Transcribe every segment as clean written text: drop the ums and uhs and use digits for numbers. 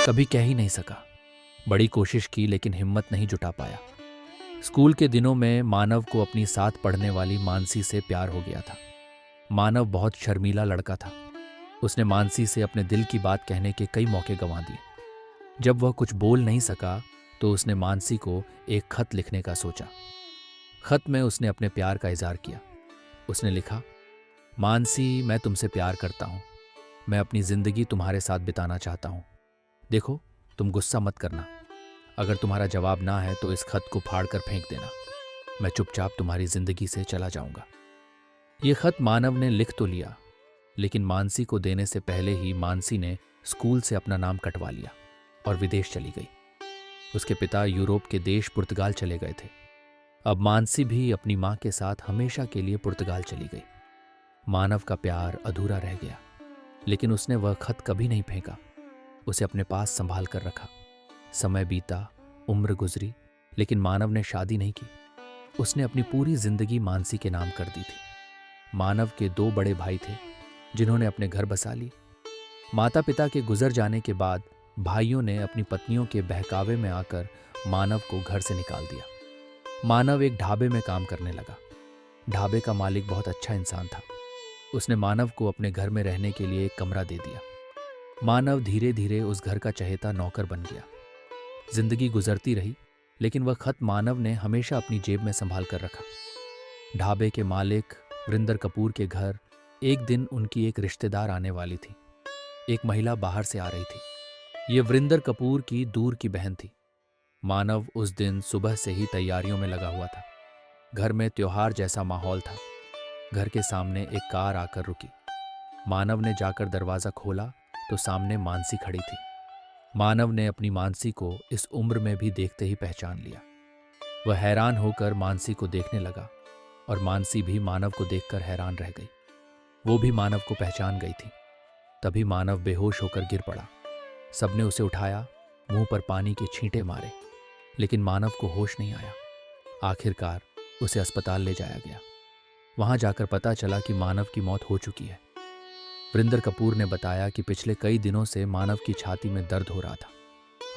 कभी कह ही नहीं सका। बड़ी कोशिश की लेकिन हिम्मत नहीं जुटा पाया। स्कूल के दिनों में मानव को अपनी साथ पढ़ने वाली मानसी से प्यार हो गया था। मानव बहुत शर्मीला लड़का था। उसने मानसी से अपने दिल की बात कहने के कई मौके गंवा दिए। जब वह कुछ बोल नहीं सका तो उसने मानसी को एक खत लिखने का सोचा। खत में उसने अपने प्यार का इजहार किया। उसने लिखा, मानसी, मैं तुमसे प्यार करता हूं। मैं अपनी जिंदगी तुम्हारे साथ बिताना चाहता हूं। देखो, तुम गुस्सा मत करना। अगर तुम्हारा जवाब ना है तो इस खत को फाड़ कर फेंक देना। मैं चुपचाप तुम्हारी जिंदगी से चला जाऊंगा। ये खत मानव ने लिख तो लिया, लेकिन मानसी को देने से पहले ही मानसी ने स्कूल से अपना नाम कटवा लिया और विदेश चली गई। उसके पिता यूरोप के देश पुर्तगाल चले गए थे। अब मानसी भी अपनी मां के साथ हमेशा के लिए पुर्तगाल चली गई। मानव का प्यार अधूरा रह गया, लेकिन उसने वह खत कभी नहीं फेंका। उसे अपने पास संभाल कर रखा। समय बीता, उम्र गुजरी, लेकिन मानव ने शादी नहीं की। उसने अपनी पूरी जिंदगी मानसी के नाम कर दी थी। मानव के 2 बड़े भाई थे जिन्होंने अपने घर बसा ली। माता पिता के गुजर जाने के बाद भाइयों ने अपनी पत्नियों के बहकावे में आकर मानव को घर से निकाल दिया। मानव एक ढाबे में काम करने लगा। ढाबे का मालिक बहुत अच्छा इंसान था। उसने मानव को अपने घर में रहने के लिए एक कमरा दे दिया। मानव धीरे धीरे उस घर का चहेता नौकर बन गया। जिंदगी गुजरती रही, लेकिन वह खत मानव ने हमेशा अपनी जेब में संभाल कर रखा। ढाबे के मालिक वरिंदर कपूर के घर एक दिन उनकी एक रिश्तेदार आने वाली थी। एक महिला बाहर से आ रही थी। ये वरिंदर कपूर की दूर की बहन थी। मानव उस दिन सुबह से ही तैयारियों में लगा हुआ था। घर में त्योहार जैसा माहौल था। घर के सामने एक कार आकर रुकी। मानव ने जाकर दरवाजा खोला तो सामने मानसी खड़ी थी। मानव ने अपनी मानसी को इस उम्र में भी देखते ही पहचान लिया। वह हैरान होकर मानसी को देखने लगा और मानसी भी मानव को देखकर हैरान रह गई। वो भी मानव को पहचान गई थी। तभी मानव बेहोश होकर गिर पड़ा। सबने उसे उठाया, मुंह पर पानी के छींटे मारे, लेकिन मानव को होश नहीं आया। आखिरकार उसे अस्पताल ले जाया गया। वहां जाकर पता चला कि मानव की मौत हो चुकी है। वरिंदर कपूर ने बताया कि पिछले कई दिनों से मानव की छाती में दर्द हो रहा था।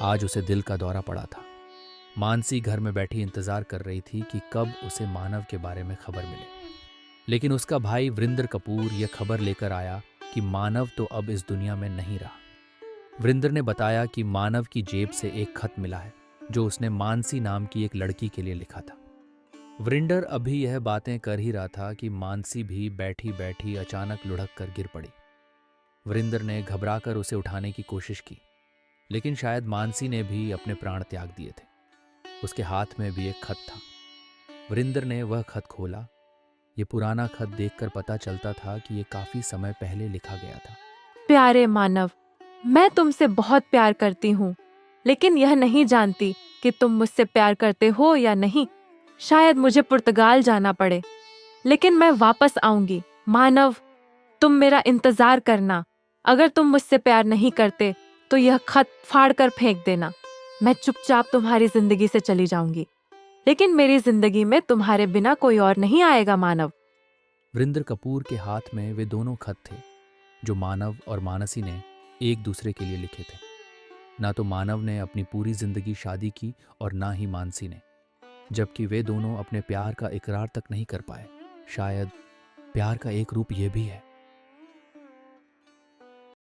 आज उसे दिल का दौरा पड़ा था। मानसी घर में बैठी इंतजार कर रही थी कि कब उसे मानव के बारे में खबर मिले, लेकिन उसका भाई वरिंदर कपूर यह खबर लेकर आया कि मानव तो अब इस दुनिया में नहीं रहा। वरिंदर ने बताया कि मानव की जेब से एक खत मिला है जो उसने मानसी नाम की एक लड़की के लिए लिखा था। वरिंदर अभी यह बातें कर ही रहा था कि मानसी भी बैठी बैठी अचानक लुढ़क कर गिर पड़ी। वरिंदर ने घबराकर उसे उठाने की कोशिश की, लेकिन शायद मानसी ने भी अपने प्राण त्याग दिए थे। उसके हाथ में भी एक खत था। वरिंदर ने वह खत खोला। ये पुराना खत देखकर पता चलता था कि ये काफी समय पहले लिखा गया था। प्यारे मानव, मैं तुमसे बहुत प्यार करती हूँ, लेकिन यह नहीं जानती कि तुम मुझसे प्यार करते हो या नहीं। शायद मुझे पुर्तगाल जाना पड़े, लेकिन मैं वापस आऊंगी। मानव, तुम मेरा इंतजार करना। अगर तुम मुझसे प्यार नहीं करते तो यह खत फाड़ कर फेंक देना। मैं चुपचाप तुम्हारी जिंदगी से चली जाऊंगी, लेकिन मेरी जिंदगी में तुम्हारे बिना कोई और नहीं आएगा। मानव। वरिंदर कपूर के हाथ में वे दोनों खत थे जो मानव और मानसी ने एक दूसरे के लिए लिखे थे। ना तो मानव ने अपनी पूरी जिंदगी शादी की और ना ही मानसी ने, जबकि वे दोनों अपने प्यार का इकरार तक नहीं कर पाए। शायद प्यार का एक रूप यह भी है